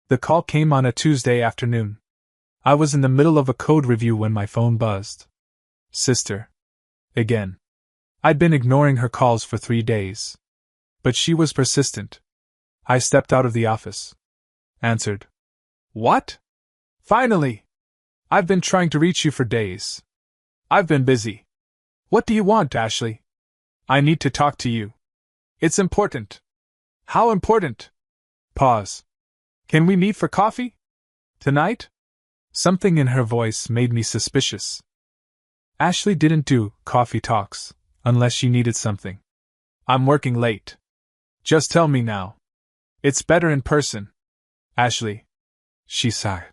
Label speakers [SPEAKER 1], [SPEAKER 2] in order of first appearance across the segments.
[SPEAKER 1] The call came on a Tuesday afternoon. I was in the middle of a code review when my phone buzzed. Sister. Again. I'd been ignoring her calls for 3 days. But she was persistent. I stepped out of the office. Answered. What? Finally! I've been trying to reach you for days. I've been busy. What do you want, Ashley? I need to talk to you. It's important. How important? Pause. Can we meet for coffee? Tonight? Something in her voice made me suspicious. Ashley didn't do coffee talks unless she needed something. I'm working late. Just tell me now. It's better in person. Ashley. She sighed.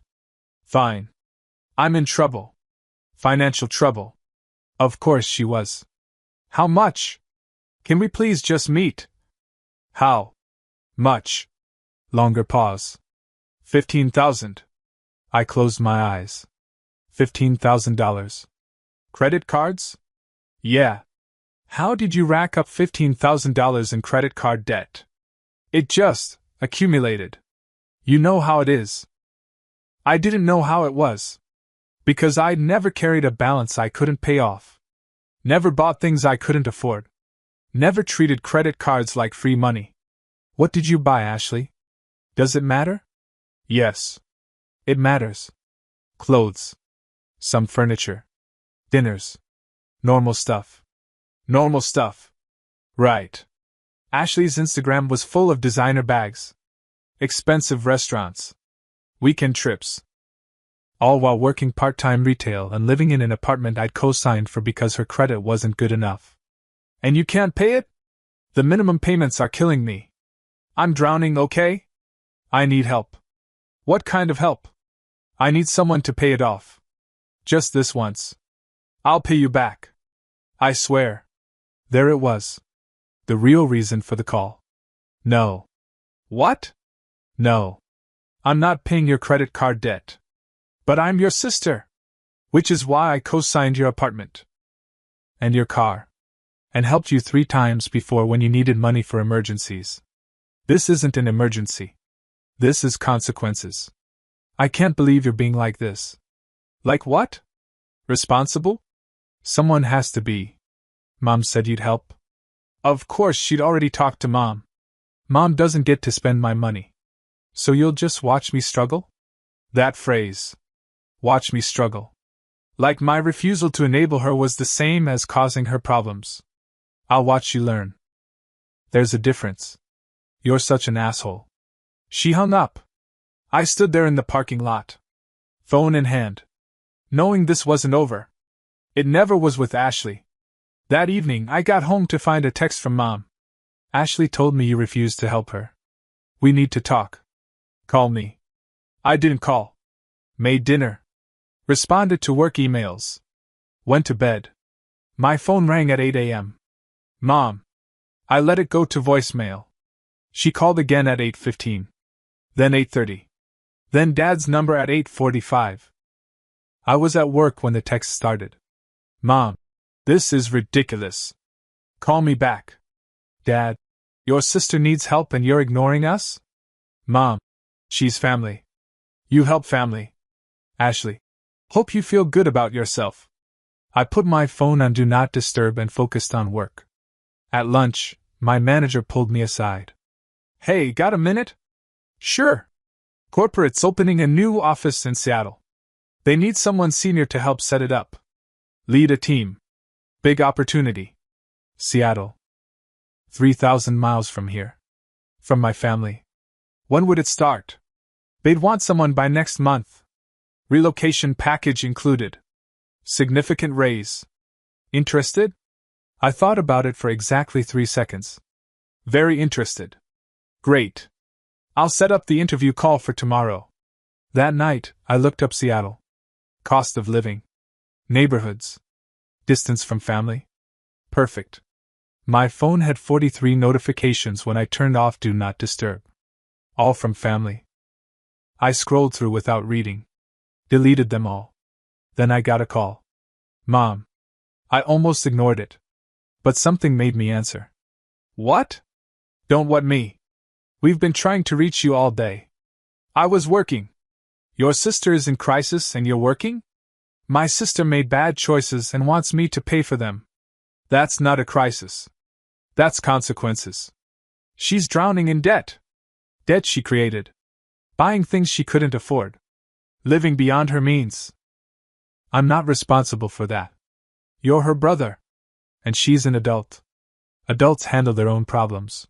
[SPEAKER 1] Fine. I'm in trouble. Financial trouble. Of course she was. How much? Can we please just meet? How much? Longer pause. 15,000. I closed my eyes. $15,000. Credit cards? Yeah. How did you rack up $15,000 in credit card debt? It just accumulated. You know how it is. I didn't know how it was. Because I'd never carried a balance I couldn't pay off. Never bought things I couldn't afford. Never treated credit cards like free money. What did you buy, Ashley? Does it matter? Yes. It matters. Clothes. Some furniture. Dinners. Normal stuff. Normal stuff. Right. Ashley's Instagram was full of designer bags. Expensive restaurants. Weekend trips. All while working part-time retail and living in an apartment I'd co-signed for because her credit wasn't good enough. And you can't pay it? The minimum payments are killing me. I'm drowning, okay? I need help. What kind of help? I need someone to pay it off. Just this once. I'll pay you back. I swear. There it was. The real reason for the call. No. What? No. I'm not paying your credit card debt. But I'm your sister. Which is why I co-signed your apartment. And your car. And helped you 3 times before when you needed money for emergencies. This isn't an emergency. This is consequences. I can't believe you're being like this. Like what? Responsible? Someone has to be. Mom said you'd help. Of course, she'd already talked to Mom. Mom doesn't get to spend my money. So you'll just watch me struggle? That phrase. Watch me struggle. Like my refusal to enable her was the same as causing her problems. I'll watch you learn. There's a difference. You're such an asshole. She hung up. I stood there in the parking lot. Phone in hand. Knowing this wasn't over. It never was with Ashley. That evening I got home to find a text from Mom. Ashley told me you refused to help her. We need to talk. Call me. I didn't call. Made dinner. Responded to work emails. Went to bed. My phone rang at 8 a.m. Mom. I let it go to voicemail. She called again at 8:15. Then 8:30. Then Dad's number at 8:45. I was at work when the text started. Mom. This is ridiculous. Call me back. Dad. Your sister needs help and you're ignoring us? Mom. She's family. You help family. Ashley. Hope you feel good about yourself. I put my phone on Do Not Disturb and focused on work. At lunch, my manager pulled me aside. Hey, got a minute? Sure. Corporate's opening a new office in Seattle. They need someone senior to help set it up. Lead a team. Big opportunity. Seattle. 3,000 miles from here. From my family. When would it start? They'd want someone by next month. Relocation package included. Significant raise. Interested? I thought about it for exactly 3 seconds. Very interested. Great. I'll set up the interview call for tomorrow. That night, I looked up Seattle. Cost of living. Neighborhoods. Distance from family. Perfect. My phone had 43 notifications when I turned off Do Not Disturb. All from family. I scrolled through without reading. Deleted them all. Then I got a call. Mom. I almost ignored it. But something made me answer. What? Don't what me? We've been trying to reach you all day. I was working. Your sister is in crisis and you're working? My sister made bad choices and wants me to pay for them. That's not a crisis. That's consequences. She's drowning in debt. Debt she created. Buying things she couldn't afford. Living beyond her means. I'm not responsible for that. You're her brother. And she's an adult. Adults handle their own problems.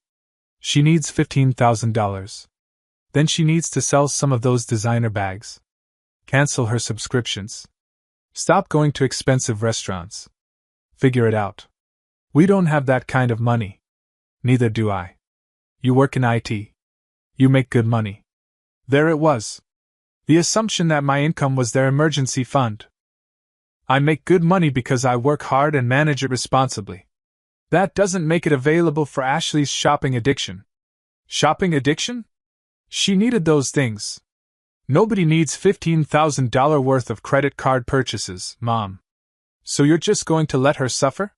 [SPEAKER 1] She needs $15,000. Then she needs to sell some of those designer bags. Cancel her subscriptions. Stop going to expensive restaurants. Figure it out. We don't have that kind of money. Neither do I. You work in IT. You make good money. There it was. The assumption that my income was their emergency fund. I make good money because I work hard and manage it responsibly. That doesn't make it available for Ashley's shopping addiction. Shopping addiction? She needed those things. Nobody needs $15,000 worth of credit card purchases, Mom. So you're just going to let her suffer?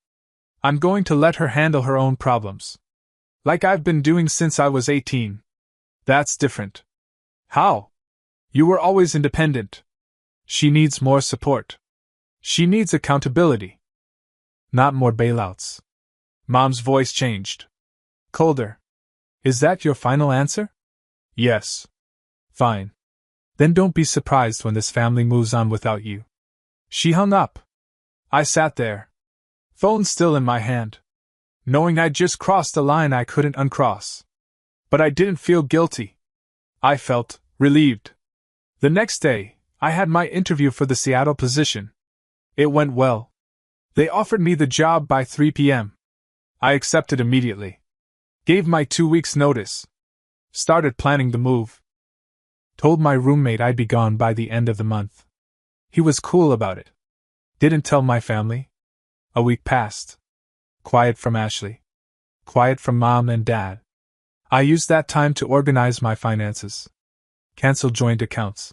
[SPEAKER 1] I'm going to let her handle her own problems. Like I've been doing since I was 18. That's different. How? You were always independent. She needs more support. She needs accountability. Not more bailouts. Mom's voice changed. Colder. Is that your final answer? Yes. Fine. Then don't be surprised when this family moves on without you. She hung up. I sat there. Phone still in my hand. Knowing I'd just crossed a line I couldn't uncross. But I didn't feel guilty. I felt relieved. The next day, I had my interview for the Seattle position. It went well. They offered me the job by 3 p.m. I accepted immediately. Gave my 2 weeks' notice. Started planning the move. Told my roommate I'd be gone by the end of the month. He was cool about it. Didn't tell my family. A week passed. Quiet from Ashley. Quiet from Mom and Dad. I used that time to organize my finances. Cancel joint accounts.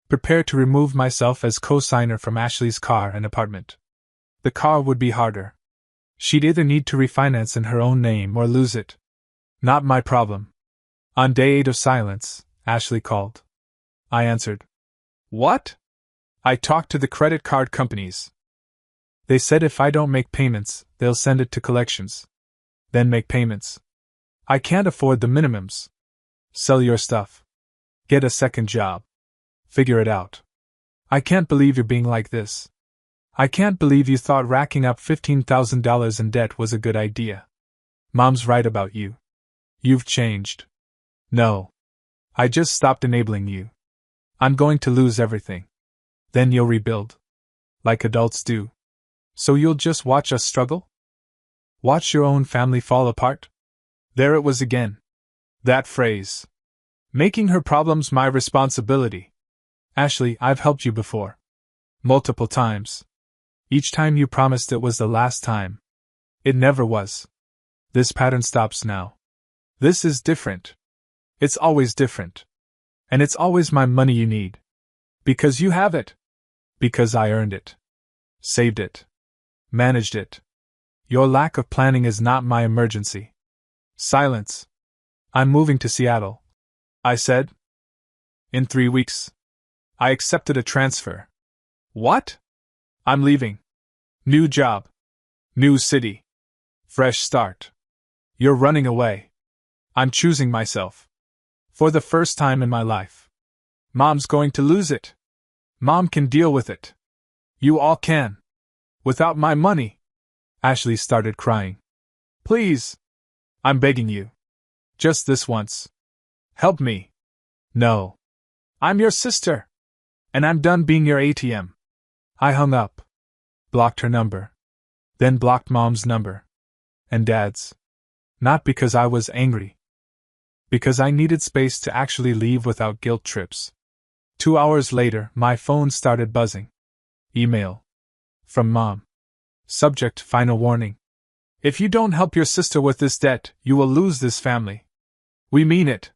[SPEAKER 1] Prepare to remove myself as co-signer from Ashley's car and apartment. The car would be harder. She'd either need to refinance in her own name or lose it. Not my problem. On day 8 of silence, Ashley called. I answered. What? I talked to the credit card companies. They said if I don't make payments, they'll send it to collections. Then make payments. I can't afford the minimums. Sell your stuff. Get a second job. Figure it out. I can't believe you're being like this. I can't believe you thought racking up $15,000 in debt was a good idea. Mom's right about you. You've changed. No. I just stopped enabling you. I'm going to lose everything. Then you'll rebuild. Like adults do. So you'll just watch us struggle? Watch your own family fall apart? There it was again. That phrase. Making her problems my responsibility. Ashley, I've helped you before. Multiple times. Each time you promised it was the last time. It never was. This pattern stops now. This is different. It's always different. And it's always my money you need. Because you have it. Because I earned it. Saved it. Managed it. Your lack of planning is not my emergency. Silence. I'm moving to Seattle. I said. In 3 weeks. I accepted a transfer. What? I'm leaving. New job. New city. Fresh start. You're running away. I'm choosing myself. For the first time in my life. Mom's going to lose it. Mom can deal with it. You all can. Without my money. Ashley started crying. Please. I'm begging you. Just this once. Help me. No. I'm your sister. And I'm done being your ATM. I hung up. Blocked her number. Then blocked Mom's number. And Dad's. Not because I was angry. Because I needed space to actually leave without guilt trips. 2 hours later, my phone started buzzing. Email. From Mom. Subject: final warning. If you don't help your sister with this debt, you will lose this family. We mean it.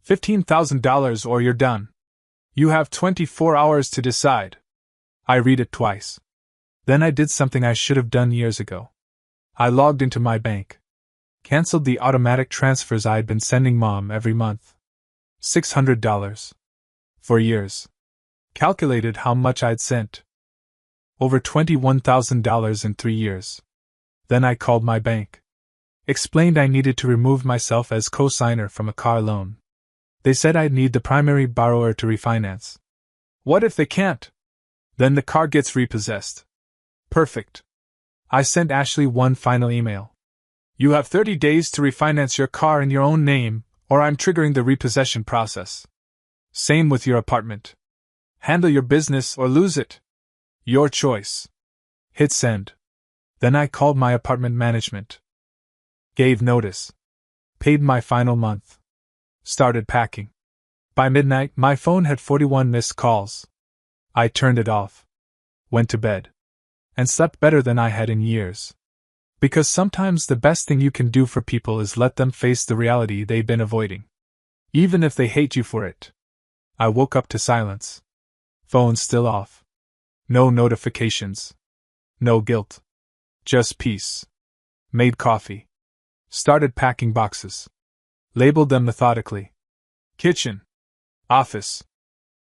[SPEAKER 1] $15,000 or you're done. You have 24 hours to decide. I read it twice. Then I did something I should have done years ago. I logged into my bank. Canceled the automatic transfers I'd been sending Mom every month. $600. For years. Calculated how much I'd sent. Over $21,000 in 3 years. Then I called my bank. Explained I needed to remove myself as co-signer from a car loan. They said I'd need the primary borrower to refinance. What if they can't? Then the car gets repossessed. Perfect. I sent Ashley one final email. You have 30 days to refinance your car in your own name, or I'm triggering the repossession process. Same with your apartment. Handle your business or lose it. Your choice. Hit send. Then I called my apartment management. Gave notice. Paid my final month. Started packing. By midnight, my phone had 41 missed calls. I turned it off. Went to bed. And slept better than I had in years. Because sometimes the best thing you can do for people is let them face the reality they've been avoiding. Even if they hate you for it. I woke up to silence. Phone still off. No notifications. No guilt. Just peace. Made coffee. Started packing boxes. Labeled them methodically. Kitchen. Office.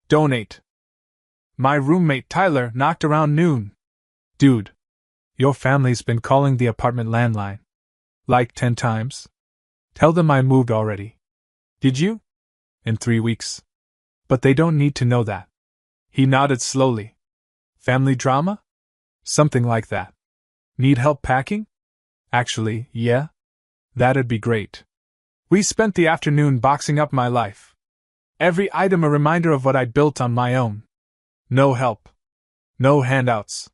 [SPEAKER 1] Donate. My roommate Tyler knocked around noon. Dude. Your family's been calling the apartment landline. Like 10 times. Tell them I moved already. Did you? In 3 weeks. But they don't need to know that. He nodded slowly. Family drama? Something like that. Need help packing? Actually, yeah. That'd be great. We spent the afternoon boxing up my life. Every item a reminder of what I'd built on my own. No help. No handouts.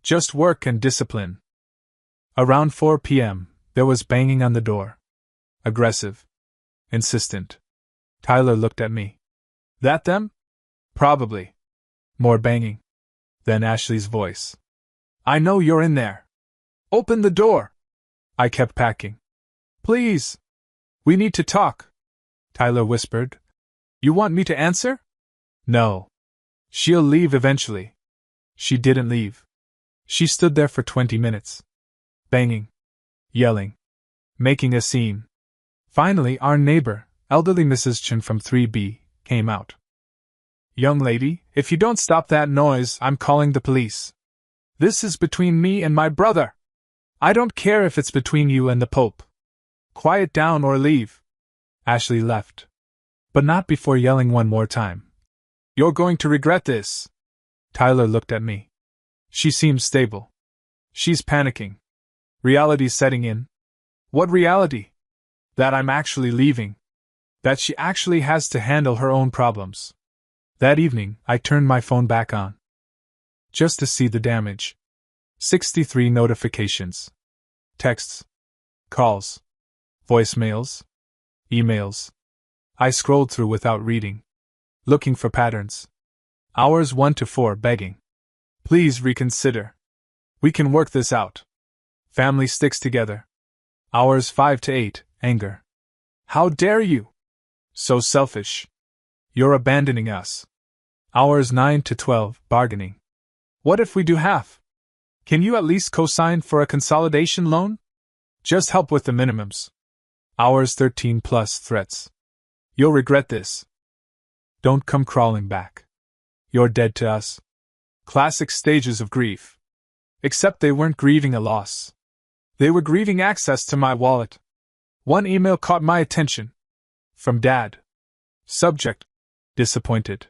[SPEAKER 1] Just work and discipline. Around 4 p.m., there was banging on the door. Aggressive. Insistent. Tyler looked at me. That them? Probably. More banging. Then Ashley's voice. I know you're in there. Open the door. I kept packing. Please. We need to talk. Tyler whispered. You want me to answer? No. She'll leave eventually. She didn't leave. She stood there for 20 minutes. Banging. Yelling. Making a scene. Finally, our neighbor, elderly Mrs. Chen from 3B, came out. Young lady, if you don't stop that noise, I'm calling the police. This is between me and my brother. I don't care if it's between you and the Pope. Quiet down or leave. Ashley left. But not before yelling one more time. You're going to regret this. Tyler looked at me. She seems stable. She's panicking. Reality's setting in. What reality? That I'm actually leaving. That she actually has to handle her own problems. That evening, I turned my phone back on. Just to see the damage. 63 notifications. Texts. Calls. Voicemails. Emails. I scrolled through without reading. Looking for patterns. Hours 1 to 4 begging. Please reconsider. We can work this out. Family sticks together. Hours 5 to 8, anger. How dare you? So selfish. You're abandoning us. Hours 9 to 12, bargaining. What if we do half? Can you at least co-sign for a consolidation loan? Just help with the minimums. Hours 13 plus threats. You'll regret this. Don't come crawling back. You're dead to us. Classic stages of grief. Except they weren't grieving a loss. They were grieving access to my wallet. One email caught my attention. From Dad. Subject. Disappointed.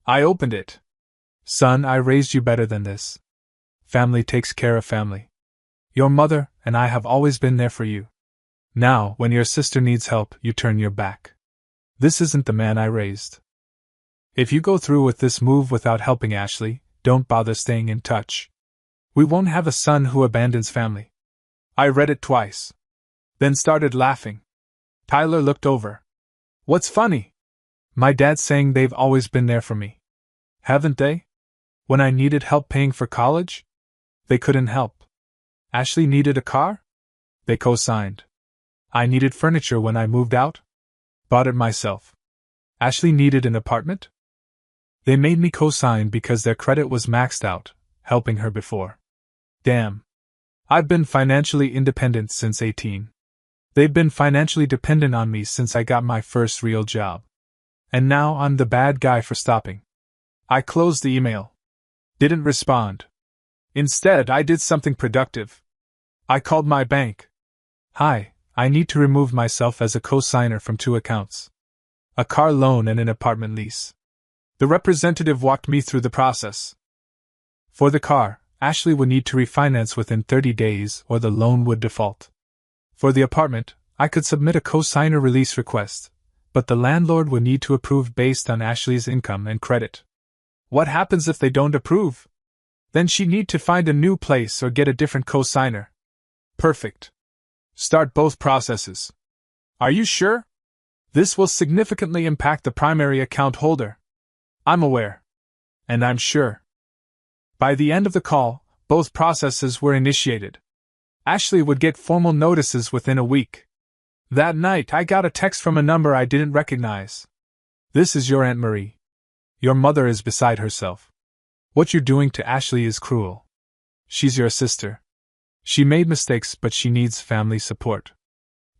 [SPEAKER 1] I opened it. Son, I raised you better than this. Family takes care of family. Your mother and I have always been there for you. Now, when your sister needs help, you turn your back. This isn't the man I raised. If you go through with this move without helping Ashley, don't bother staying in touch. We won't have a son who abandons family. I read it twice. Then started laughing. Tyler looked over. What's funny? My dad's saying they've always been there for me. Haven't they? When I needed help paying for college? They couldn't help. Ashley needed a car? They co-signed. I needed furniture when I moved out? Bought it myself. Ashley needed an apartment? They made me co-sign because their credit was maxed out, helping her before. Damn. I've been financially independent since 18. They've been financially dependent on me since I got my first real job. And now I'm the bad guy for stopping. I closed the email. Didn't respond. Instead, I did something productive. I called my bank. Hi, I need to remove myself as a co-signer from 2 accounts. A car loan and an apartment lease. The representative walked me through the process. For the car, Ashley would need to refinance within 30 days or the loan would default. For the apartment, I could submit a co-signer release request, but the landlord would need to approve based on Ashley's income and credit. What happens if they don't approve? Then she'd need to find a new place or get a different co-signer. Perfect. Start both processes. Are you sure? This will significantly impact the primary account holder. I'm aware. And I'm sure. By the end of the call, both processes were initiated. Ashley would get formal notices within a week. That night, I got a text from a number I didn't recognize. This is your Aunt Marie. Your mother is beside herself. What you're doing to Ashley is cruel. She's your sister. She made mistakes, but she needs family support.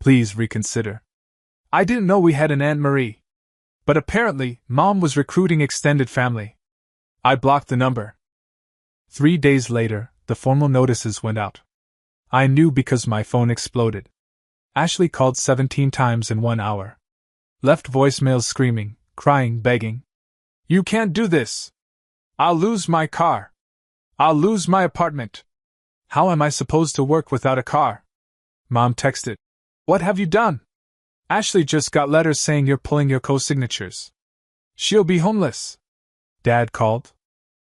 [SPEAKER 1] Please reconsider. I didn't know we had an Aunt Marie. But apparently, Mom was recruiting extended family. I blocked the number. 3 days later, the formal notices went out. I knew because my phone exploded. Ashley called 17 times in 1 hour. Left voicemails screaming, crying, begging. You can't do this. I'll lose my car. I'll lose my apartment. How am I supposed to work without a car? Mom texted. What have you done? Ashley just got letters saying you're pulling your co-signatures. She'll be homeless. Dad called.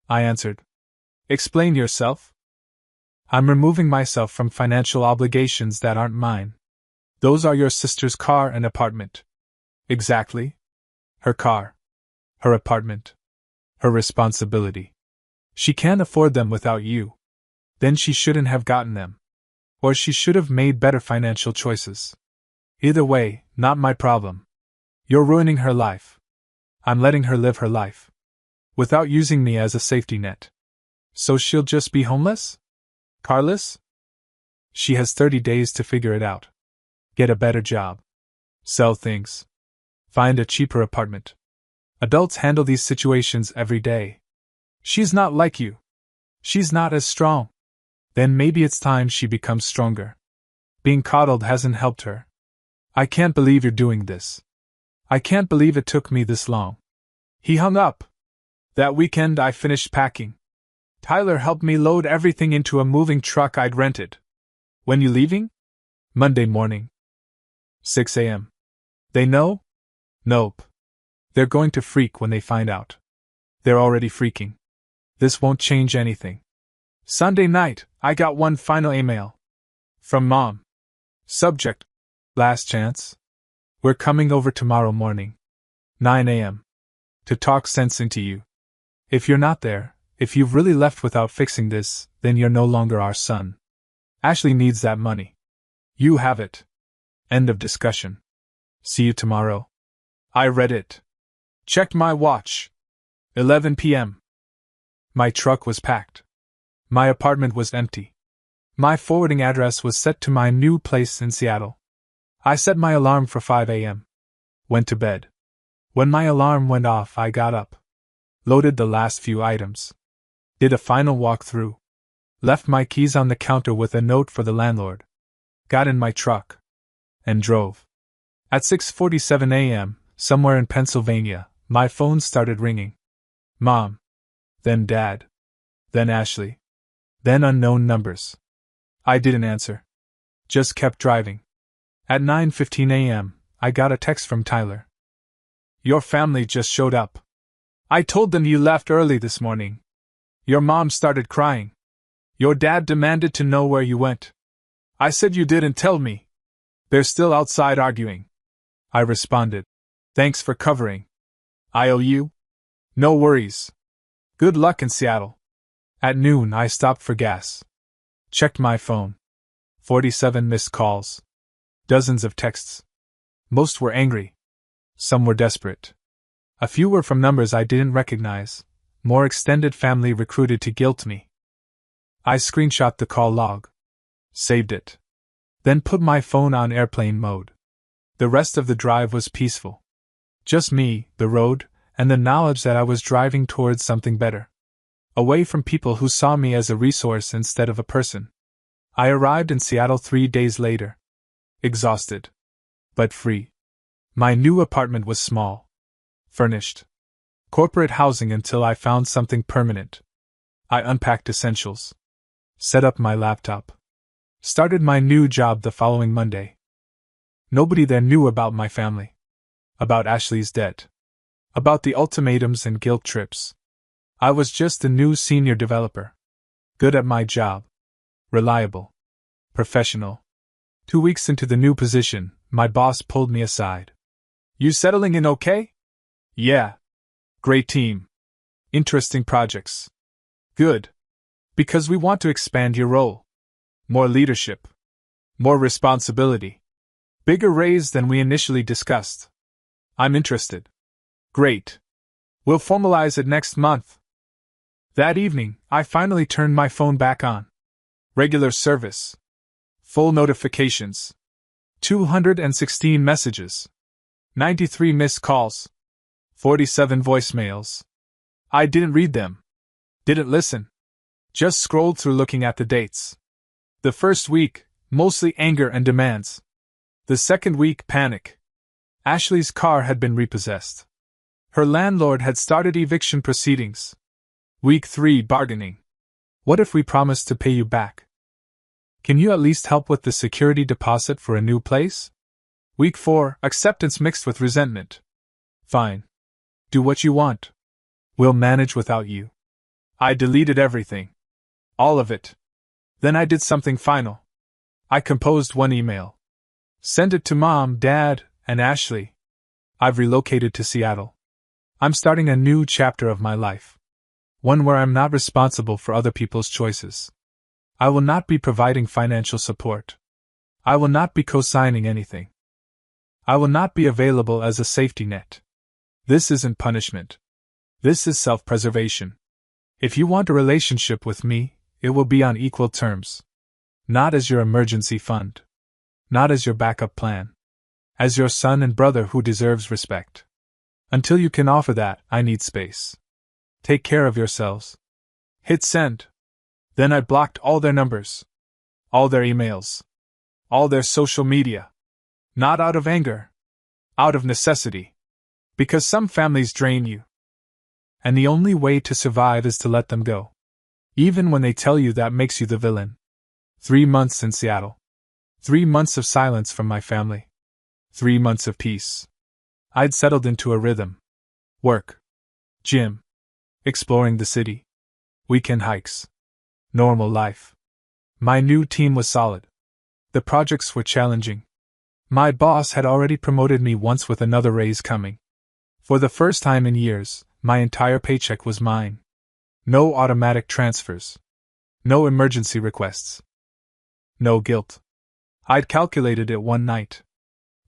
[SPEAKER 1] I answered. Explain yourself. I'm removing myself from financial obligations that aren't mine. Those are your sister's car and apartment. Exactly. Her car. Her apartment. Her responsibility. She can't afford them without you. Then she shouldn't have gotten them. Or she should have made better financial choices. Either way, not my problem. You're ruining her life. I'm letting her live her life. Without using me as a safety net. So she'll just be homeless? Carless? She has 30 days to figure it out. Get a better job. Sell things. Find a cheaper apartment. Adults handle these situations every day. She's not like you. She's not as strong. Then maybe it's time she becomes stronger. Being coddled hasn't helped her. I can't believe you're doing this. I can't believe it took me this long. He hung up. That weekend I finished packing. Tyler helped me load everything into a moving truck I'd rented. When you leaving? Monday morning. 6 a.m. They know? Nope. They're going to freak when they find out. They're already freaking. This won't change anything. Sunday night, I got one final email. From Mom. Subject. Last chance. We're coming over tomorrow morning. 9 a.m. To talk sense into you. If you're not there, if you've really left without fixing this, then you're no longer our son. Ashley needs that money. You have it. End of discussion. See you tomorrow. I read it. Checked my watch. 11 p.m. My truck was packed. My apartment was empty. My forwarding address was set to my new place in Seattle. I set my alarm for 5 a.m. Went to bed. When my alarm went off, I got up. Loaded the last few items. Did a final walkthrough. Left my keys on the counter with a note for the landlord. Got in my truck. And drove. At 6:47 a.m., somewhere in Pennsylvania, my phone started ringing. Mom. Then Dad. Then Ashley. Then unknown numbers. I didn't answer. Just kept driving. At 9:15 a.m., I got a text from Tyler. Your family just showed up. I told them you left early this morning. Your mom started crying. Your dad demanded to know where you went. I said you didn't tell me. They're still outside arguing. I responded. Thanks for covering. I owe you? No worries. Good luck in Seattle. At noon, I stopped for gas. Checked my phone. 47 missed calls. Dozens of texts. Most were angry. Some were desperate. A few were from numbers I didn't recognize. More extended family recruited to guilt me. I screenshot the call log. Saved it. Then put my phone on airplane mode. The rest of the drive was peaceful. Just me, the road, and the knowledge that I was driving towards something better. Away from people who saw me as a resource instead of a person. I arrived in Seattle 3 days later. Exhausted. But free. My new apartment was small. Furnished. Corporate housing until I found something permanent. I unpacked essentials. Set up my laptop. Started my new job the following Monday. Nobody there knew about my family. About Ashley's debt. About the ultimatums and guilt trips. I was just a new senior developer. Good at my job. Reliable. Professional. 2 weeks into the new position, my boss pulled me aside. You settling in okay? Yeah. Great team. Interesting projects. Good. Because we want to expand your role. More leadership. More responsibility. Bigger raise than we initially discussed. I'm interested. Great. We'll formalize it next month. That evening, I finally turned my phone back on. Regular service. Full notifications. 216 messages. 93 missed calls. 47 voicemails. I didn't read them. Didn't listen. Just scrolled through looking at the dates. The first week, mostly anger and demands. The second week, panic. Ashley's car had been repossessed. Her landlord had started eviction proceedings. Week 3, bargaining. What if we promise to pay you back? Can you at least help with the security deposit for a new place? Week 4, acceptance mixed with resentment. Fine. Do what you want. We'll manage without you. I deleted everything. All of it. Then I did something final. I composed one email. Sent it to Mom, Dad, and Ashley. I've relocated to Seattle. I'm starting a new chapter of my life. One where I'm not responsible for other people's choices. I will not be providing financial support. I will not be co-signing anything. I will not be available as a safety net. This isn't punishment. This is self-preservation. If you want a relationship with me, it will be on equal terms. Not as your emergency fund. Not as your backup plan. As your son and brother who deserves respect. Until you can offer that, I need space. Take care of yourselves. Hit send. Then I blocked all their numbers. All their emails. All their social media. Not out of anger. Out of necessity. Because some families drain you. And the only way to survive is to let them go. Even when they tell you that makes you the villain. 3 months in Seattle. 3 months of silence from my family. 3 months of peace. I'd settled into a rhythm. Work. Gym. Exploring the city. Weekend hikes. Normal life. My new team was solid. The projects were challenging. My boss had already promoted me once with another raise coming. For the first time in years, my entire paycheck was mine. No automatic transfers. No emergency requests. No guilt. I'd calculated it one night.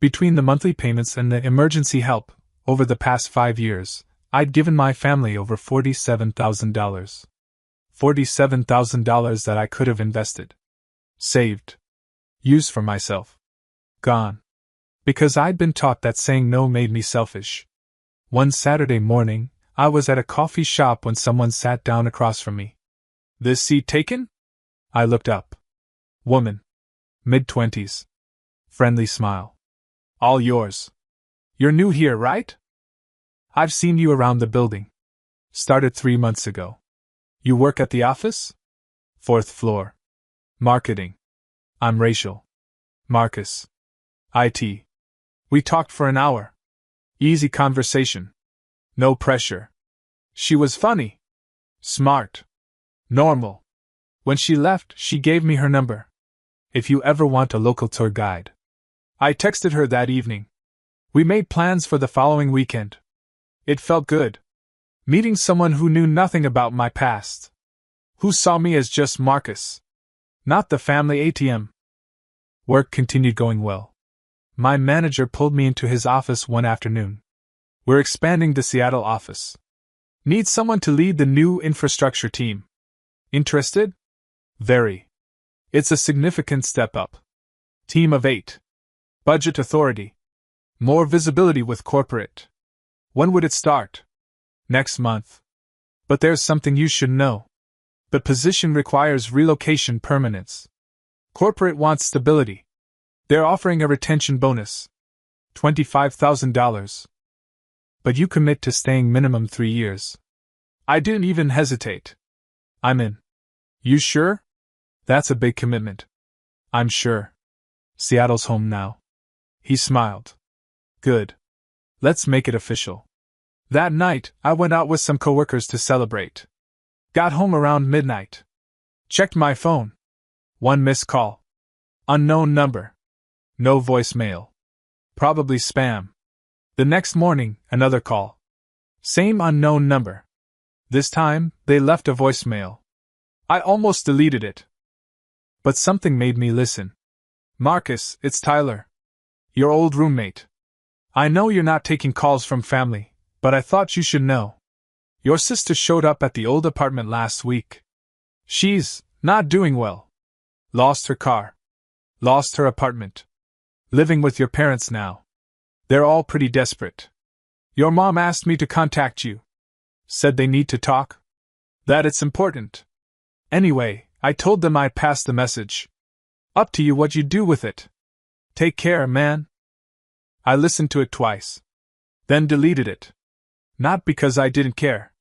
[SPEAKER 1] Between the monthly payments and the emergency help, over the past 5 years, I'd given my family over $47,000. $47,000 that I could have invested. Saved. Used for myself. Gone. Because I'd been taught that saying no made me selfish. One Saturday morning, I was at a coffee shop when someone sat down across from me. This seat taken? I looked up. Woman. Mid-20s. Friendly smile. All yours. You're new here, right? I've seen you around the building. Started 3 months ago. You work at the office? 4th floor. Marketing. I'm Rachel. Marcus. IT. We talked for an hour. Easy conversation. No pressure. She was funny. Smart. Normal. When she left, she gave me her number. If you ever want a local tour guide. I texted her that evening. We made plans for the following weekend. It felt good. Meeting someone who knew nothing about my past. Who saw me as just Marcus. Not the family ATM. Work continued going well. My manager pulled me into his office one afternoon. We're expanding the Seattle office. Need someone to lead the new infrastructure team. Interested? Very. It's a significant step up. Team of 8. Budget authority. More visibility with corporate. When would it start? Next month. But there's something you should know. The position requires relocation permanence. Corporate wants stability. They're offering a retention bonus. $25,000. But you commit to staying minimum 3 years. I didn't even hesitate. I'm in. You sure? That's a big commitment. I'm sure. Seattle's home now. He smiled. Good. Let's make it official. That night, I went out with some coworkers to celebrate. Got home around midnight. Checked my phone. 1 missed call. Unknown number. No voicemail. Probably spam. The next morning, another call. Same unknown number. This time, they left a voicemail. I almost deleted it. But something made me listen. Marcus, it's Tyler. Your old roommate. I know you're not taking calls from family, but I thought you should know. Your sister showed up at the old apartment last week. She's not doing well. Lost her car. Lost her apartment. Living with your parents now. They're all pretty desperate. Your mom asked me to contact you. Said they need to talk. That it's important. Anyway, I told them I'd pass the message. Up to you what you do with it. Take care, man. I listened to it twice. Then deleted it. Not because I didn't care.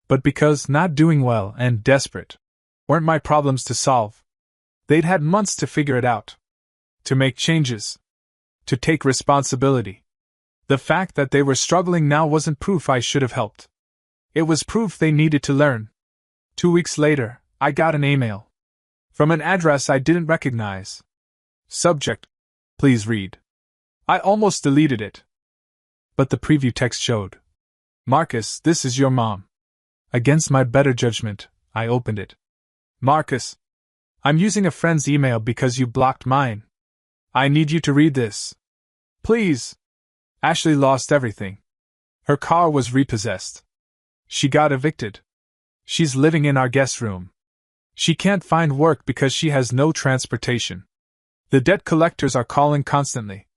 [SPEAKER 1] But because not doing well and desperate weren't my problems to solve. They'd had months to figure it out. To make changes. To take responsibility. The fact that they were struggling now wasn't proof I should have helped. It was proof they needed to learn. 2 weeks later, I got an email. From an address I didn't recognize. Subject: please read. I almost deleted it. But the preview text showed. Marcus, this is your mom. Against my better judgment, I opened it. Marcus, I'm using a friend's email because you blocked mine. I need you to read this. Please. Ashley lost everything. Her car was repossessed. She got evicted. She's living in our guest room. She can't find work because she has no transportation. The debt collectors are calling constantly.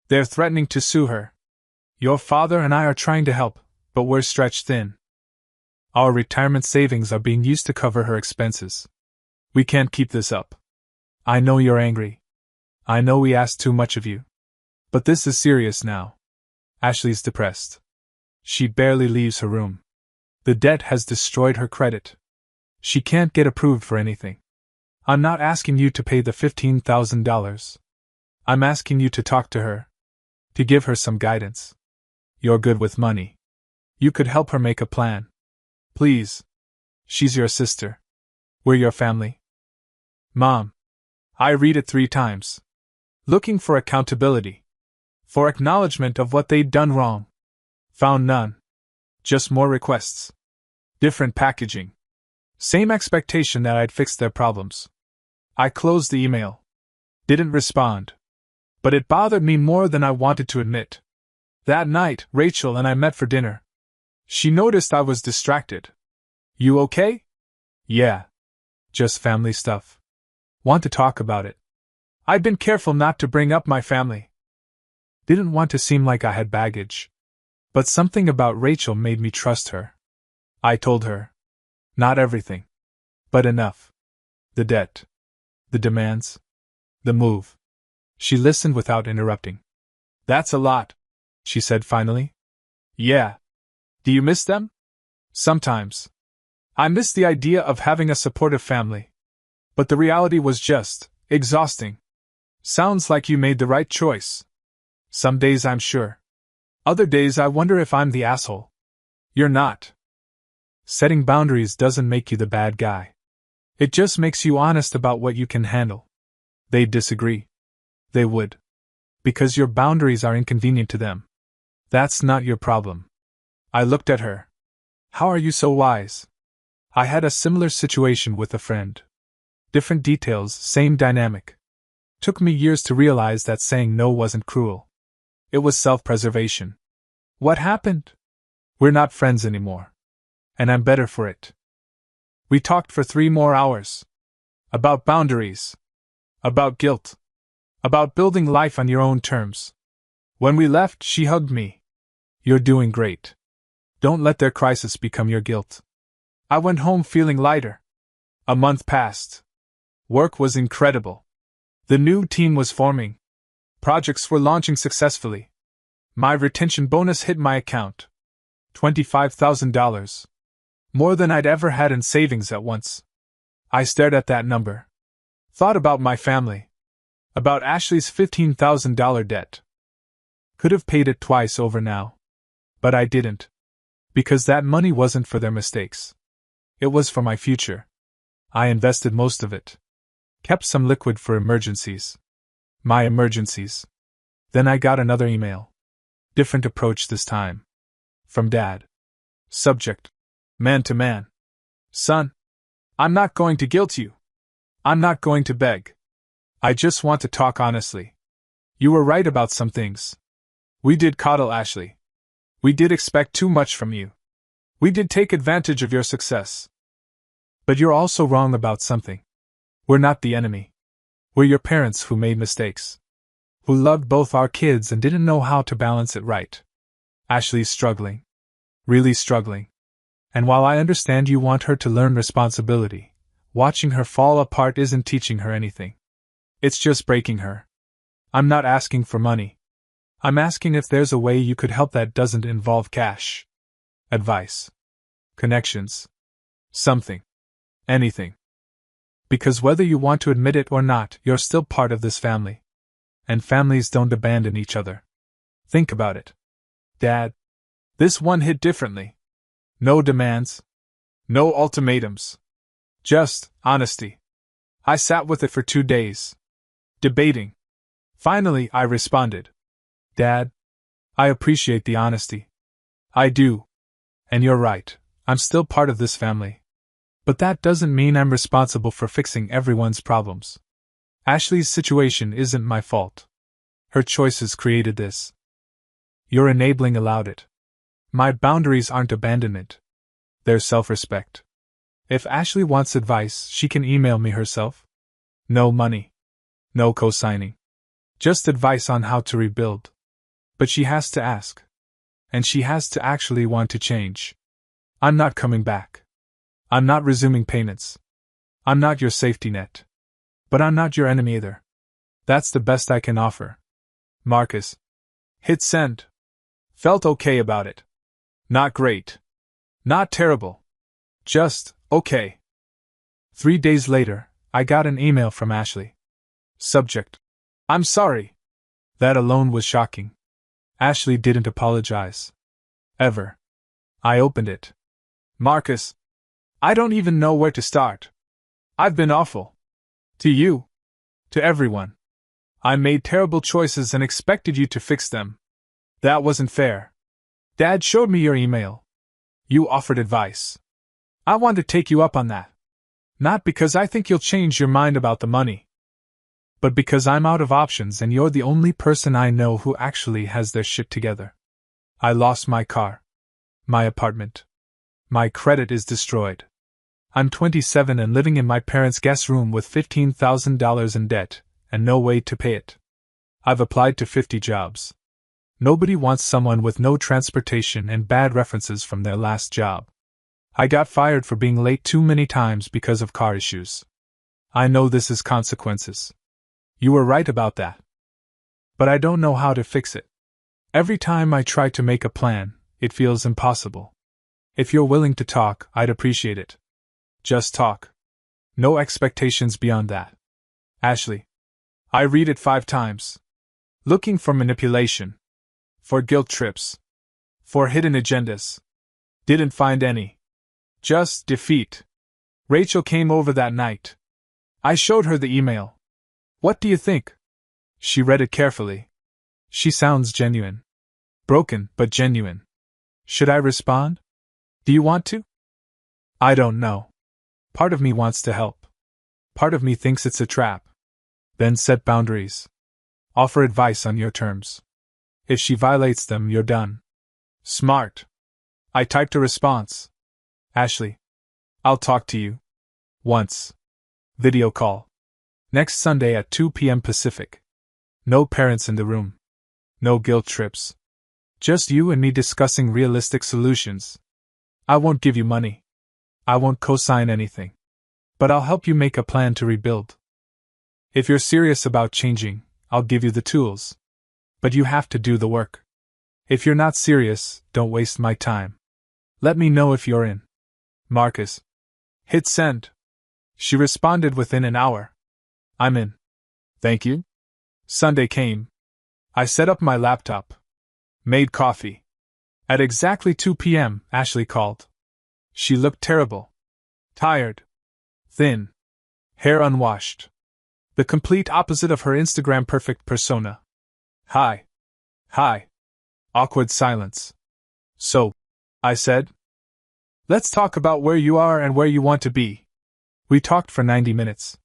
[SPEAKER 1] They're threatening to sue her. Your father and I are trying to help, but we're stretched thin. Our retirement savings are being used to cover her expenses. We can't keep this up. I know you're angry. I know we asked too much of you. But this is serious now. Ashley's depressed. She barely leaves her room. The debt has destroyed her credit. She can't get approved for anything. I'm not asking you to pay the $15,000. I'm asking you to talk to her. To give her some guidance. You're good with money. You could help her make a plan. Please. She's your sister. We're your family. Mom. I read it 3 times. Looking for accountability. For acknowledgement of what they'd done wrong. Found none. Just more requests. Different packaging. Same expectation that I'd fixed their problems. I closed the email. Didn't respond. But it bothered me more than I wanted to admit. That night, Rachel and I met for dinner. She noticed I was distracted. You okay? Yeah. Just family stuff. Want to talk about it. I'd been careful not to bring up my family. Didn't want to seem like I had baggage. But something about Rachel made me trust her. I told her. Not everything. But enough. The debt. The demands. The move. She listened without interrupting. That's a lot, she said finally. Yeah. Do you miss them? Sometimes. I miss the idea of having a supportive family. But the reality was just exhausting. Sounds like you made the right choice. Some days I'm sure. Other days I wonder if I'm the asshole. You're not. Setting boundaries doesn't make you the bad guy. It just makes you honest about what you can handle. They'd disagree. They would. Because your boundaries are inconvenient to them. That's not your problem. I looked at her. How are you so wise? I had a similar situation with a friend. Different details, same dynamic. Took me years to realize that saying no wasn't cruel. It was self-preservation. What happened? We're not friends anymore. And I'm better for it. We talked for 3 more hours. About boundaries. About guilt. About building life on your own terms. When we left, she hugged me. You're doing great. Don't let their crisis become your guilt. I went home feeling lighter. A month passed. Work was incredible. The new team was forming. Projects were launching successfully. My retention bonus hit my account. $25,000. More than I'd ever had in savings at once. I stared at that number. Thought about my family. About Ashley's $15,000 debt. Could have paid it twice over now. But I didn't. Because that money wasn't for their mistakes. It was for my future. I invested most of it. Kept some liquid for emergencies. My emergencies. Then I got another email. Different approach this time. From Dad. Subject. Man to man. Son. I'm not going to guilt you. I'm not going to beg. I just want to talk honestly. You were right about some things. We did coddle Ashley. We did expect too much from you. We did take advantage of your success. But you're also wrong about something. We're not the enemy. We're your parents who made mistakes. Who loved both our kids and didn't know how to balance it right. Ashley's struggling. Really struggling. And while I understand you want her to learn responsibility, watching her fall apart isn't teaching her anything. It's just breaking her. I'm not asking for money. I'm asking if there's a way you could help that doesn't involve cash. Advice. Connections. Something. Anything. Because whether you want to admit it or not, you're still part of this family. And families don't abandon each other. Think about it. Dad. This one hit differently. No demands. No ultimatums. Just honesty. I sat with it for 2 days. Debating. Finally, I responded. Dad. I appreciate the honesty. I do. And you're right, I'm still part of this family. But that doesn't mean I'm responsible for fixing everyone's problems. Ashley's situation isn't my fault. Her choices created this. Your enabling allowed it. My boundaries aren't abandonment. They're self-respect. If Ashley wants advice, she can email me herself. No money. No co-signing. Just advice on how to rebuild. But she has to ask. And she has to actually want to change. I'm not coming back. I'm not resuming payments. I'm not your safety net. But I'm not your enemy either. That's the best I can offer. Marcus. Hit send. Felt okay about it. Not great. Not terrible. Just okay. 3 days later, I got an email from Ashley. Subject. I'm sorry. That alone was shocking. Ashley didn't apologize. Ever. I opened it. Marcus. I don't even know where to start. I've been awful. To you. To everyone. I made terrible choices and expected you to fix them. That wasn't fair. Dad showed me your email. You offered advice. I want to take you up on that. Not because I think you'll change your mind about the money. But because I'm out of options and you're the only person I know who actually has their shit together. I lost my car. My apartment. My credit is destroyed. I'm 27 and living in my parents' guest room with $15,000 in debt, and no way to pay it. I've applied to 50 jobs. Nobody wants someone with no transportation and bad references from their last job. I got fired for being late too many times because of car issues. I know this is consequences. You were right about that. But I don't know how to fix it. Every time I try to make a plan, it feels impossible. If you're willing to talk, I'd appreciate it. Just talk. No expectations beyond that. Ashley. I read it 5 times. Looking for manipulation. For guilt trips. For hidden agendas. Didn't find any. Just defeat. Rachel came over that night. I showed her the email. What do you think? She read it carefully. She sounds genuine. Broken, but genuine. Should I respond? Do you want to? I don't know. Part of me wants to help. Part of me thinks it's a trap. Then set boundaries. Offer advice on your terms. If she violates them, you're done. Smart. I typed a response. Ashley. I'll talk to you. Once. Video call. Next Sunday at 2 p.m. Pacific. No parents in the room. No guilt trips. Just you and me discussing realistic solutions. I won't give you money. I won't co-sign anything. But I'll help you make a plan to rebuild. If you're serious about changing, I'll give you the tools. But you have to do the work. If you're not serious, don't waste my time. Let me know if you're in. Marcus. Hit send. She responded within an hour. I'm in. Thank you. Sunday came. I set up my laptop. Made coffee. At exactly 2 p.m., Ashley called. She looked terrible. Tired. Thin. Hair unwashed. The complete opposite of her Instagram perfect persona. Hi. Hi. Awkward silence. So, I said. Let's talk about where you are and where you want to be. We talked for 90 minutes.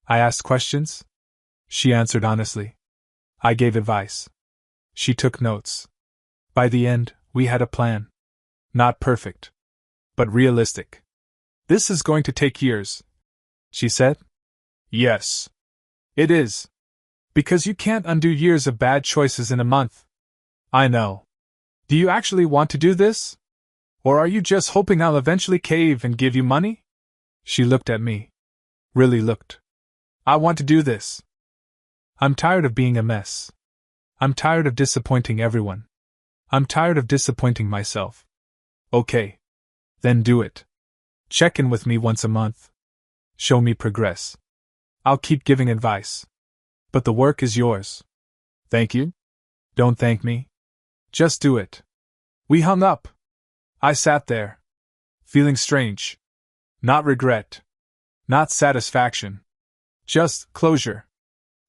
[SPEAKER 1] I asked questions. She answered honestly. I gave advice. She took notes. By the end, we had a plan. Not perfect. But realistic. This is going to take years. She said. Yes. It is. Because you can't undo years of bad choices in a month. I know. Do you actually want to do this? Or are you just hoping I'll eventually cave and give you money? She looked at me. Really looked. I want to do this. I'm tired of being a mess. I'm tired of disappointing everyone. I'm tired of disappointing myself. Okay. Then do it. Check in with me once a month. Show me progress. I'll keep giving advice. But the work is yours. Thank you? Don't thank me. Just do it. We hung up. I sat there. Feeling strange. Not regret. Not satisfaction. Just closure.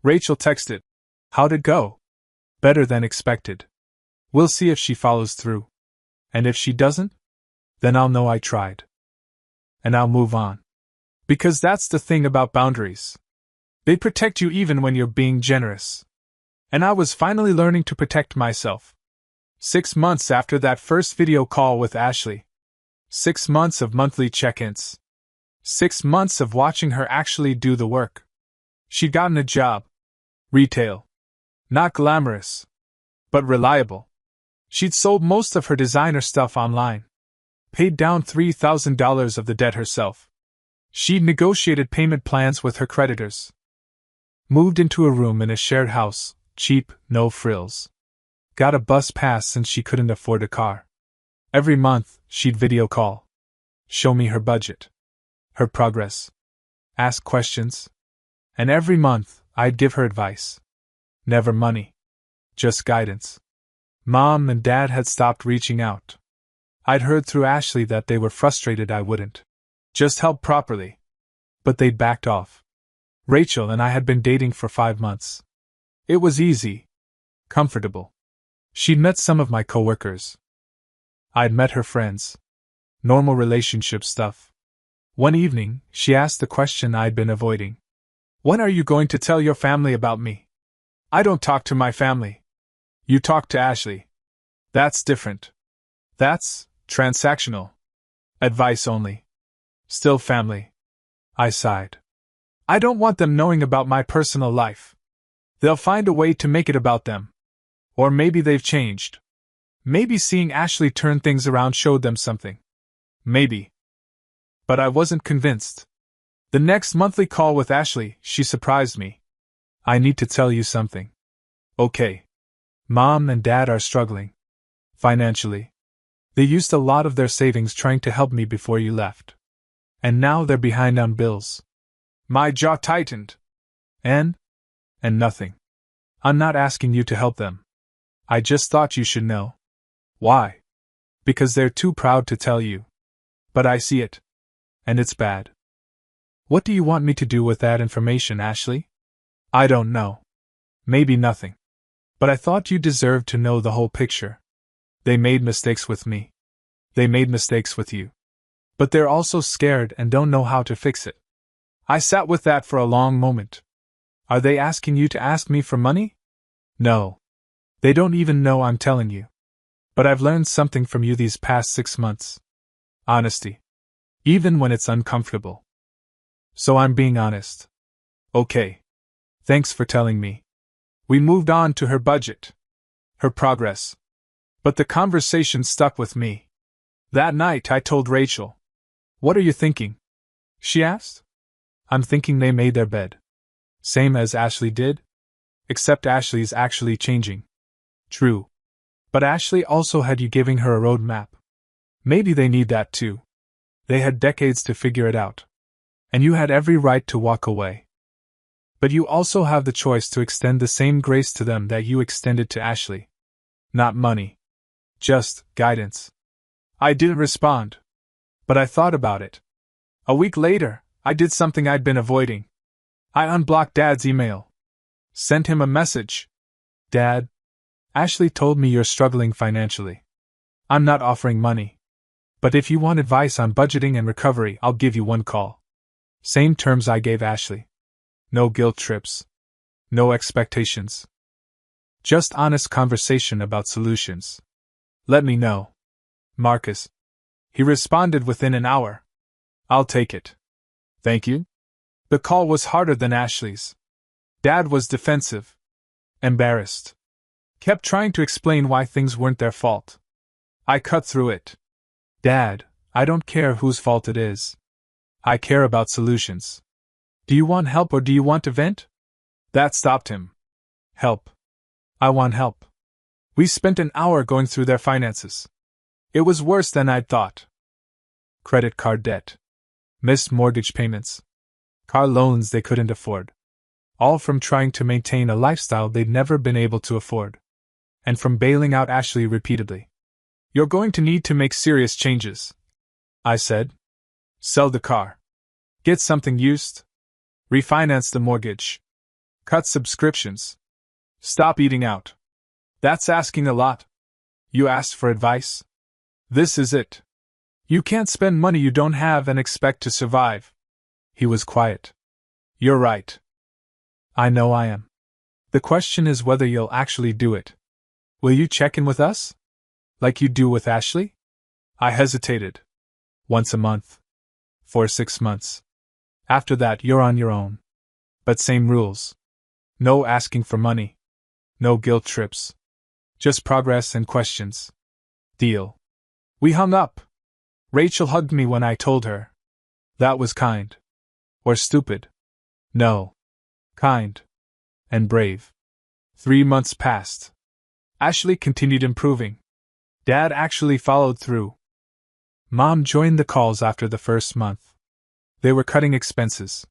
[SPEAKER 1] Rachel texted. How'd it go? Better than expected. We'll see if she follows through. And if she doesn't? Then I'll know I tried. And I'll move on. Because that's the thing about boundaries. They protect you even when you're being generous. And I was finally learning to protect myself. 6 months after that first video call with Ashley. 6 months of monthly check-ins. 6 months of watching her actually do the work. She'd gotten a job. Retail. Not glamorous. But reliable. She'd sold most of her designer stuff online. Paid down $3,000 of the debt herself. She'd negotiated payment plans with her creditors. Moved into a room in a shared house, cheap, no frills. Got a bus pass since she couldn't afford a car. Every month, she'd video call. Show me her budget. Her progress. Ask questions. And every month, I'd give her advice. Never money. Just guidance. Mom and Dad had stopped reaching out. I'd heard through Ashley that they were frustrated I wouldn't just help properly. But they'd backed off. Rachel and I had been dating for 5 months. It was easy. Comfortable. She'd met some of my coworkers. I'd met her friends. Normal relationship stuff. One evening, she asked the question I'd been avoiding. When are you going to tell your family about me? I don't talk to my family. You talk to Ashley. That's different. That's transactional. Advice only. Still family. I sighed. I don't want them knowing about my personal life. They'll find a way to make it about them. Or maybe they've changed. Maybe seeing Ashley turn things around showed them something. Maybe. But I wasn't convinced. The next monthly call with Ashley, she surprised me. I need to tell you something. Okay. Mom and Dad are struggling. Financially. They used a lot of their savings trying to help me before you left. And now they're behind on bills. My jaw tightened. And nothing. I'm not asking you to help them. I just thought you should know. Why? Because they're too proud to tell you. But I see it. And it's bad. What do you want me to do with that information, Ashley? I don't know. Maybe nothing. But I thought you deserved to know the whole picture. They made mistakes with me. They made mistakes with you. But they're also scared and don't know how to fix it. I sat with that for a long moment. Are they asking you to ask me for money? No. They don't even know I'm telling you. But I've learned something from you these past 6 months. Honesty. Even when it's uncomfortable. So I'm being honest. Okay. Thanks for telling me. We moved on to her budget. Her progress. But the conversation stuck with me. That night I told Rachel. "What are you thinking?" she asked. "I'm thinking they made their bed. Same as Ashley did? Except Ashley's actually changing." "True. But Ashley also had you giving her a road map. Maybe they need that too. They had decades to figure it out. And you had every right to walk away. But you also have the choice to extend the same grace to them that you extended to Ashley. Not money. Just guidance." I didn't respond. But I thought about it. A week later, I did something I'd been avoiding. I unblocked Dad's email. Sent him a message. "Dad, Ashley told me you're struggling financially. I'm not offering money. But if you want advice on budgeting and recovery, I'll give you one call. Same terms I gave Ashley. No guilt trips. No expectations. Just honest conversation about solutions. Let me know. Marcus." He responded within an hour. "I'll take it. Thank you." The call was harder than Ashley's. Dad was defensive. Embarrassed. Kept trying to explain why things weren't their fault. I cut through it. "Dad, I don't care whose fault it is. I care about solutions. Do you want help or do you want to vent?" That stopped him. "Help. I want help." We spent an hour going through their finances. It was worse than I'd thought. Credit card debt. Missed mortgage payments. Car loans they couldn't afford. All from trying to maintain a lifestyle they'd never been able to afford. And from bailing out Ashley repeatedly. "You're going to need to make serious changes," I said. "Sell the car. Get something used. Refinance the mortgage. Cut subscriptions. Stop eating out. That's asking a lot. You asked for advice? This is it. You can't spend money you don't have and expect to survive." He was quiet. "You're right. I know I am. The question is whether you'll actually do it. Will you check in with us? Like you do with Ashley?" I hesitated. "Once a month. For 6 months. After that, you're on your own. But same rules. No asking for money. No guilt trips. Just progress and questions. Deal." We hung up. Rachel hugged me when I told her. That was kind. Or stupid. No. Kind. And brave. 3 months passed. Ashley continued improving. Dad actually followed through. Mom joined the calls after the first month. They were cutting expenses.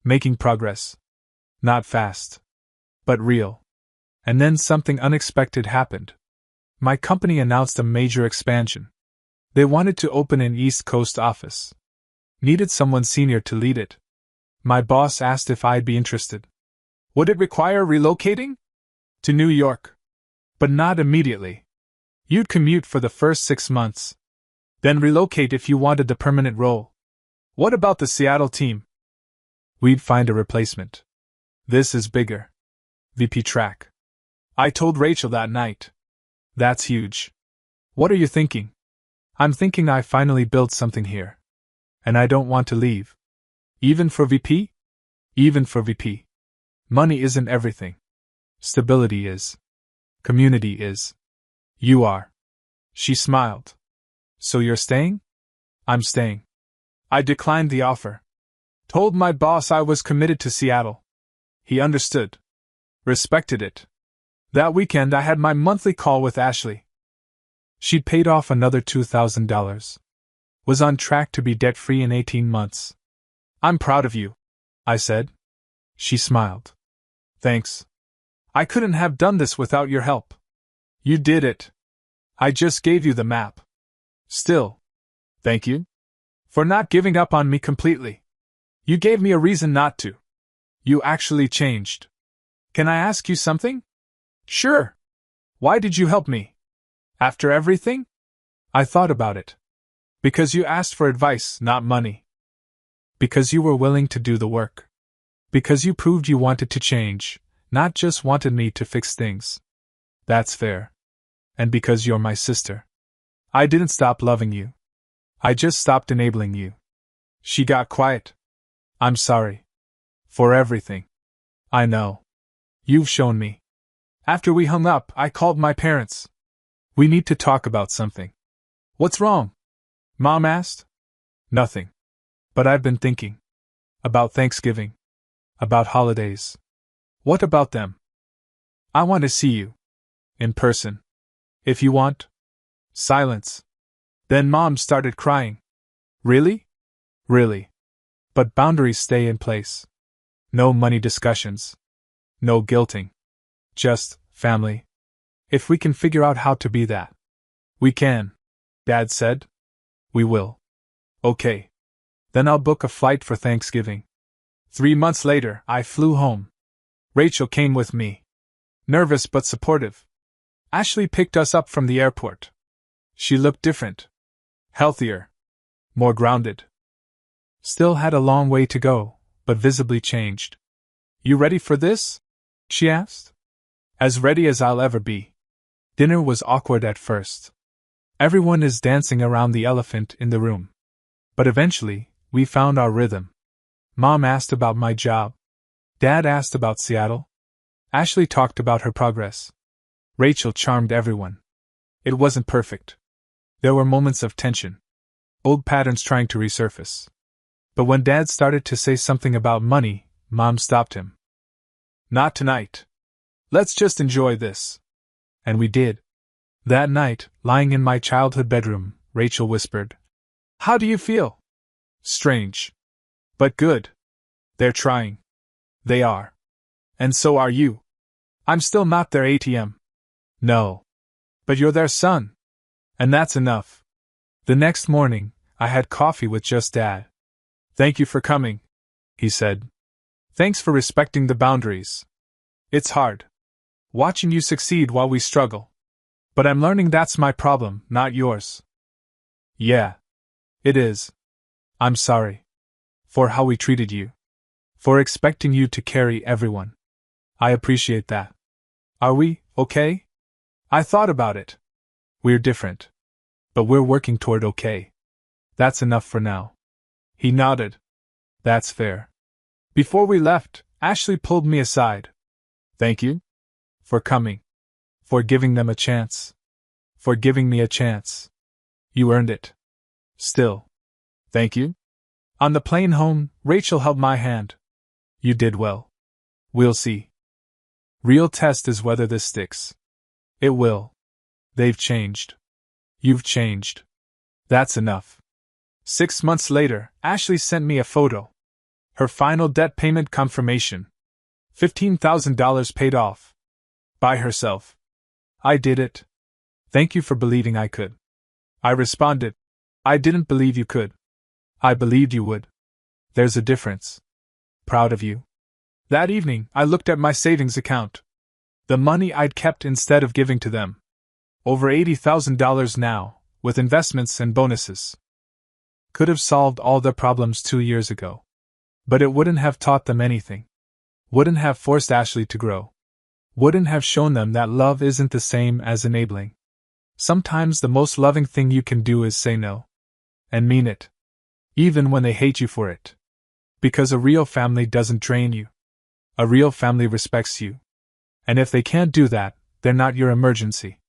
[SPEAKER 1] Making progress. Not fast. But real. And then something unexpected happened. My company announced a major expansion. They wanted to open an East Coast office. Needed someone senior to lead it. My boss asked if I'd be interested. Would it require relocating? To New York. But not immediately. You'd commute for the first 6 months. Then relocate if you wanted the permanent role. What about the Seattle team? We'd find a replacement. This is bigger. VP track. I told Rachel that night. That's huge. What are you thinking? I'm thinking I finally built something here. And I don't want to leave. Even for VP? Even for VP. Money isn't everything. Stability is. Community is. You are. She smiled. So you're staying? I'm staying. I declined the offer. Told my boss I was committed to Seattle. He understood. Respected it. That weekend I had my monthly call with Ashley. She'd paid off another $2,000. Was on track to be debt-free in 18 months. I'm proud of you, I said. She smiled. Thanks. I couldn't have done this without your help. You did it. I just gave you the map. Still. Thank you. For not giving up on me completely. You gave me a reason not to. You actually changed. Can I ask you something? Sure. Why did you help me? After everything? I thought about it. Because you asked for advice, not money. Because you were willing to do the work. Because you proved you wanted to change, not just wanted me to fix things. That's fair. And because you're my sister. I didn't stop loving you. I just stopped enabling you. She got quiet. I'm sorry. For everything. I know. You've shown me. After we hung up, I called my parents. We need to talk about something. What's wrong? Mom asked. Nothing. But I've been thinking. About Thanksgiving. About holidays. What about them? I want to see you. In person. If you want. Silence. Then Mom started crying. Really? Really. But boundaries stay in place. No money discussions. No guilting. Just family. If we can figure out how to be that. We can, Dad said. We will. Okay. Then I'll book a flight for Thanksgiving. 3 months later, I flew home. Rachel came with me. Nervous but supportive. Ashley picked us up from the airport. She looked different. Healthier. More grounded. Still had a long way to go, but visibly changed. You ready for this? She asked. As ready as I'll ever be. Dinner was awkward at first. Everyone is dancing around the elephant in the room. But eventually, we found our rhythm. Mom asked about my job. Dad asked about Seattle. Ashley talked about her progress. Rachel charmed everyone. It wasn't perfect. There were moments of tension. Old patterns trying to resurface. But when Dad started to say something about money, Mom stopped him. Not tonight. Let's just enjoy this. And we did. That night, lying in my childhood bedroom, Rachel whispered, How do you feel? Strange. But good. They're trying. They are. And so are you. I'm still not their ATM. No. But you're their son. And that's enough. The next morning, I had coffee with just Dad. Thank you for coming, he said. Thanks for respecting the boundaries. It's hard. Watching you succeed while we struggle. But I'm learning that's my problem, not yours. Yeah. It is. I'm sorry. For how we treated you. For expecting you to carry everyone. I appreciate that. Are we okay? I thought about it. We're different. But we're working toward okay. That's enough for now. He nodded. That's fair. Before we left, Ashley pulled me aside. Thank you. For coming. For giving them a chance. For giving me a chance. You earned it. Still. Thank you. On the plane home, Rachel held my hand. You did well. We'll see. Real test is whether this sticks. It will. They've changed. You've changed. That's enough. 6 months later, Ashley sent me a photo. Her final debt payment confirmation. $15,000 paid off. By herself. I did it. Thank you for believing I could. I responded. I didn't believe you could. I believed you would. There's a difference. Proud of you. That evening, I looked at my savings account. The money I'd kept instead of giving to them. Over $80,000 now, with investments and bonuses. Could have solved all their problems 2 years ago. But it wouldn't have taught them anything. Wouldn't have forced Ashley to grow. Wouldn't have shown them that love isn't the same as enabling. Sometimes the most loving thing you can do is say no. And mean it. Even when they hate you for it. Because a real family doesn't drain you. A real family respects you. And if they can't do that, they're not your emergency.